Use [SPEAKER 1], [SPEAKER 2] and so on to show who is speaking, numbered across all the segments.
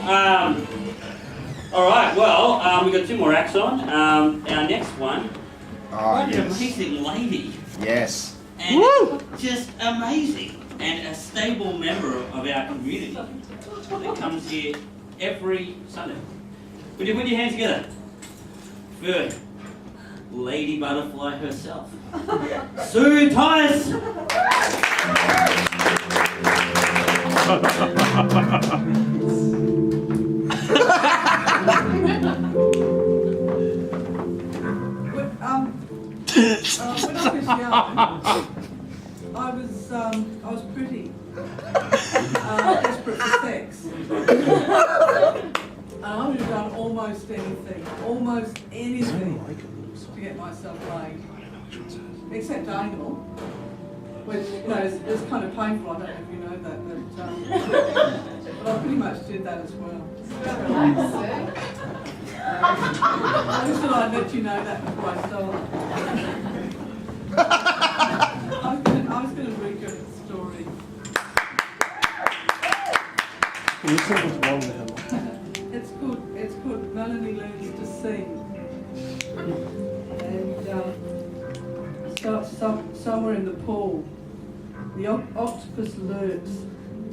[SPEAKER 1] All right, well, we've got two more acts on. Our next one,
[SPEAKER 2] Oh,
[SPEAKER 1] an amazing lady.
[SPEAKER 2] Yes.
[SPEAKER 1] And just amazing. And a stable member of our community that comes here every Sunday. Would you put your hands together for Lady Butterfly herself, Sue Tice.
[SPEAKER 3] When I was young, I was pretty, desperate for sex. And I would have done almost anything to get myself laid, except anal, which is kind of painful. I don't know if you know that, but I pretty much did that as well. I just thought I'd let you know that before I start. I was going to read you a story. It's called Melanie Learns to Sing. And somewhere in the pool, the octopus lurks,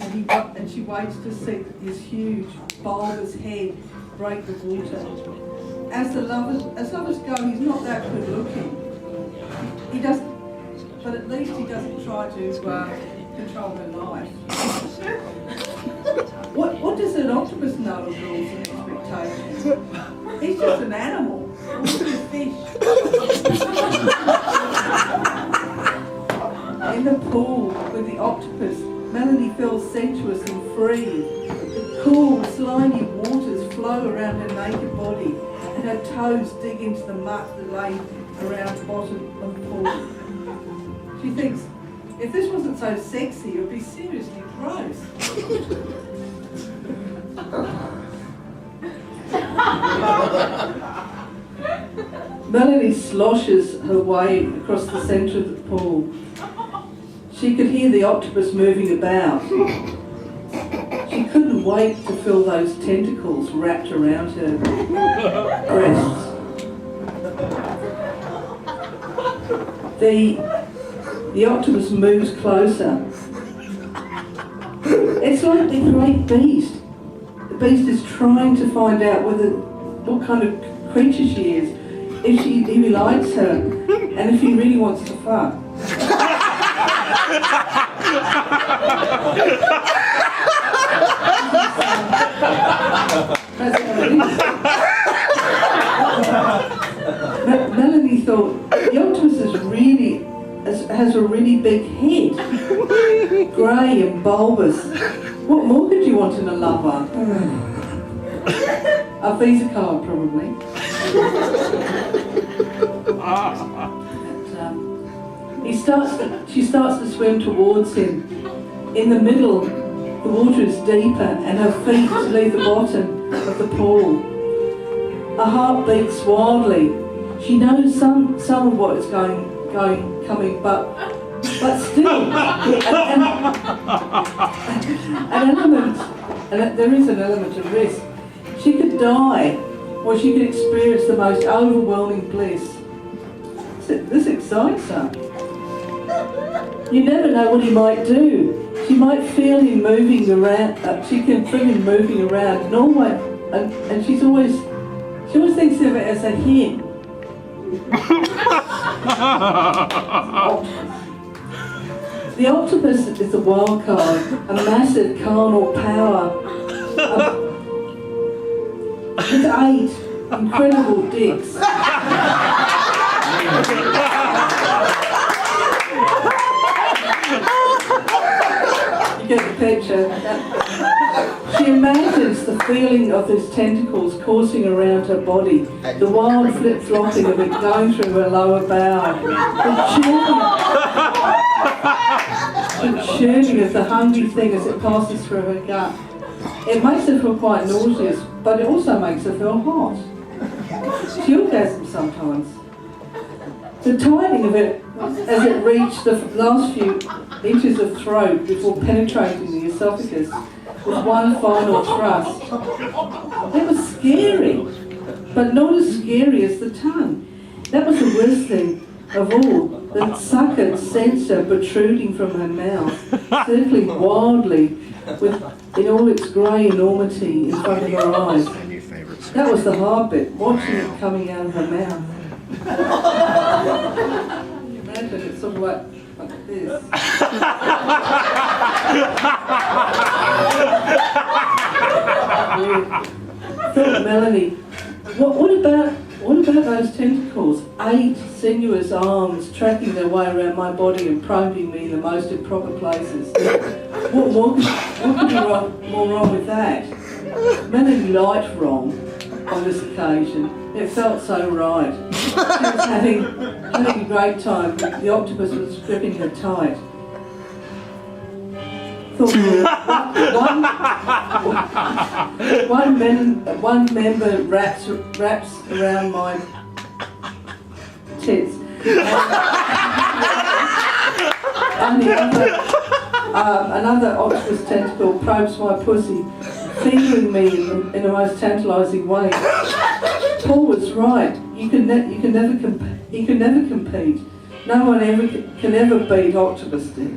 [SPEAKER 3] and she waits to see his huge, bulbous head break the water. As lovers go, he's not that good looking. He does, but at least he doesn't try to control her life. What does an octopus know of rules and expectations? He's just an animal, also a fish. In the pool with the octopus, Melanie feels sensuous and free. The cool, slimy waters flow around her naked body, and her toes dig into the muck that lay around the bottom of the pool. She thinks, if this wasn't so sexy, it would be seriously gross. Melanie sloshes her way across the centre of the pool. She could hear the octopus moving about. She couldn't wait to feel those tentacles wrapped around her breasts. The octopus moves closer. It's like the great beast. The beast is trying to find out what kind of creature she is, if he likes her, and if he really wants to fuck. Melanie thought, the octopus has a really big head, grey and bulbous. What more could you want in a lover? A Visa card, probably. She starts to swim towards him. In the middle, the water is deeper and her feet leave the bottom of the pool. Her heart beats wildly. She knows some of what is coming, but still, there is an element of risk. She could die, or she could experience the most overwhelming bliss. This excites her. You never know what he might do. She might feel him moving around. She can feel him moving around, and she always thinks of it as a him. The octopus is a wild card, a massive carnal power with 8 incredible dicks. You get the picture. She imagines the feeling of his tentacles coursing around her body, the wild flip-flopping of it going through her lower bowel, the churning of the hungry thing as it passes through her gut. It makes her feel quite nauseous, but it also makes her feel hot. She orgasms sometimes. The timing of it as it reached the last few inches of throat before penetrating the esophagus with one final thrust. That was scary, but not as scary as the tongue. That was the worst thing of all, the suckered sensor protruding from her mouth, circling wildly in all its grey enormity in front of her eyes. That was the hard bit, watching it coming out of her mouth. Imagine it's sort of like this. Thought Melanie, what about those tentacles? 8 sinuous arms tracking their way around my body and probing me in the most improper places. What could be more wrong with that? Melanie liked wrong on this occasion. It felt so right. She was having a great time. The octopus was gripping her tight. One member wraps around my tits, and another octopus tentacle probes my pussy, fingering me in the most tantalising way. Paul was right. You can never compete. No one can ever beat Octopus dick.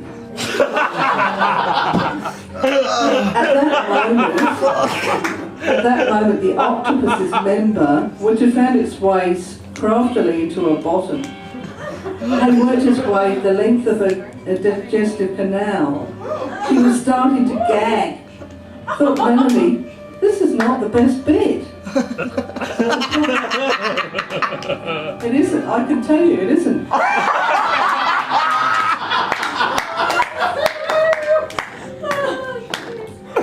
[SPEAKER 3] At that moment, the octopus's member, which had found its way craftily into her bottom, had worked its way the length of a digestive canal. She was starting to gag. Thought Melanie, this is not the best bit. It isn't, I can tell you it isn't.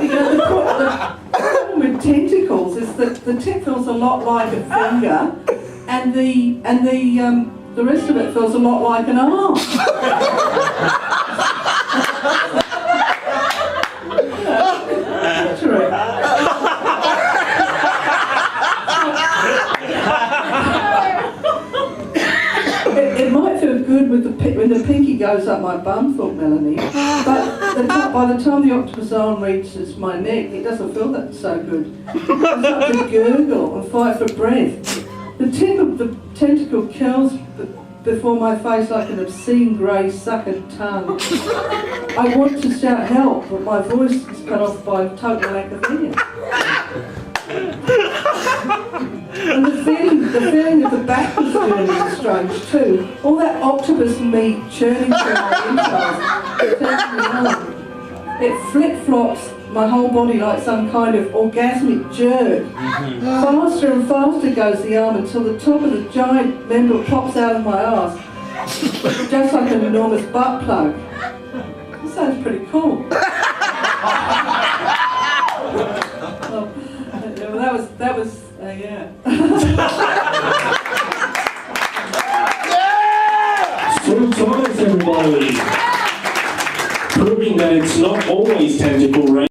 [SPEAKER 3] The problem with tentacles is that the tip feels a lot like a finger, and the rest of it feels a lot like an arm. It might feel good when the pinky goes up my bum, thought Melanie, but by the time the octopus arm reaches my neck, it doesn't feel that so good. I start to gurgle and fight for breath. The tip of the tentacle curls before my face like an obscene grey suckered tongue. I want to shout help, but my voice is cut off by total lack of air. And the feeling of the backwards journey is strange too. All that octopus meat churning through my insides. It flip-flops my whole body like some kind of orgasmic jerk. Faster and faster goes the arm until the top of the giant member pops out of my arse, just like an enormous butt plug. This sounds pretty cool. Well, that was yeah.
[SPEAKER 2] Full science, everybody. Proving that it's not always tentacle range.